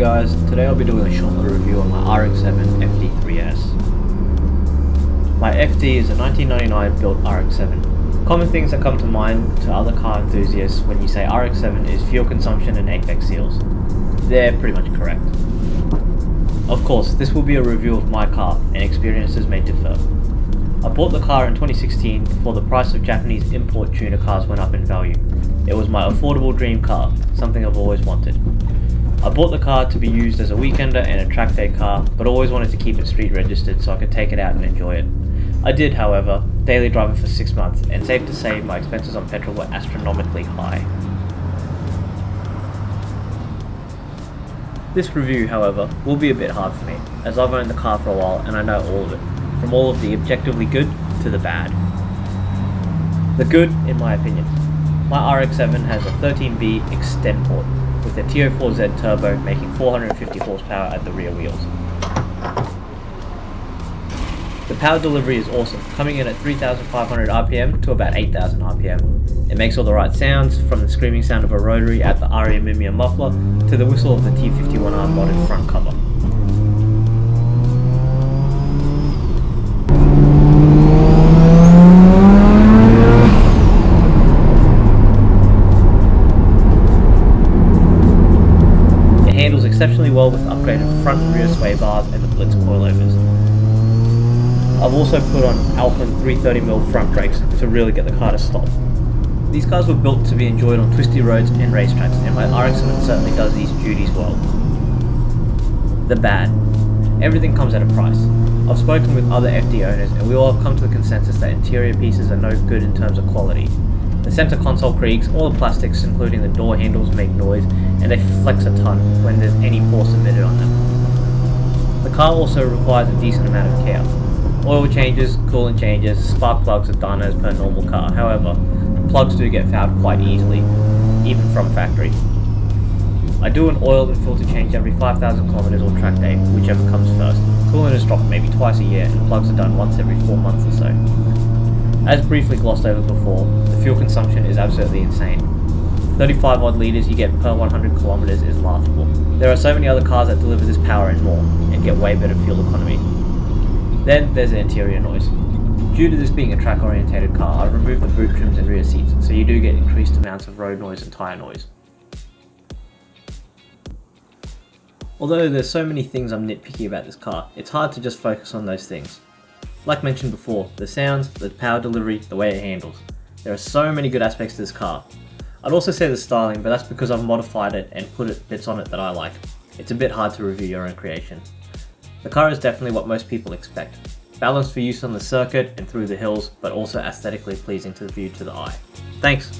guys, today I'll be doing a short review on my RX7 FD3s. My FD is a 1999 built RX7. Common things that come to mind to other car enthusiasts when you say RX7 is fuel consumption and apex seals. They're pretty much correct. Of course, this will be a review of my car and experiences may differ. I bought the car in 2016 before the price of Japanese import tuner cars went up in value. It was my affordable dream car, something I've always wanted. I bought the car to be used as a weekender and a track day car, but always wanted to keep it street registered so I could take it out and enjoy it. I did, however, daily driving for 6 months, and safe to say my expenses on petrol were astronomically high. This review, however, will be a bit hard for me, as I've owned the car for a while and I know all of it, from all of the objectively good to the bad. The good, in my opinion. My RX7 has a 13B extend port, with a TO4Z turbo making 450 horsepower at the rear wheels. The power delivery is awesome, coming in at 3,500 RPM to about 8,000 RPM. It makes all the right sounds, from the screaming sound of a rotary at the Amemiya muffler to the whistle of the T51R modded front cover. It handles exceptionally well with upgraded front and rear sway bars and the Blitz coilovers. I've also put on Alcon 330mm front brakes to really get the car to stop. These cars were built to be enjoyed on twisty roads and racetracks, and my RX7 certainly does these duties well. The bad. Everything comes at a price. I've spoken with other FD owners and we all have come to the consensus that interior pieces are no good in terms of quality. The center console creaks, all the plastics including the door handles make noise, and they flex a ton when there's any force emitted on them. The car also requires a decent amount of care. Oil changes, coolant changes, spark plugs are done as per normal car, however, plugs do get fouled quite easily, even from factory. I do an oil and filter change every 5,000 kilometers or track day, whichever comes first. Coolant is dropped maybe twice a year and plugs are done once every 4 months or so. As briefly glossed over before, the fuel consumption is absolutely insane. 35 odd litres you get per 100 kilometers is laughable. There are so many other cars that deliver this power and more, and get way better fuel economy. Then there's the interior noise. Due to this being a track orientated car, I've removed the boot trims and rear seats, so you do get increased amounts of road noise and tyre noise. Although there's so many things I'm nitpicky about this car, it's hard to just focus on those things. Like mentioned before, the sounds, the power delivery, the way it handles. There are so many good aspects to this car. I'd also say the styling, but that's because I've modified it and put bits on it that I like. It's a bit hard to review your own creation. The car is definitely what most people expect. Balanced for use on the circuit and through the hills, but also aesthetically pleasing to the view to the eye. Thanks!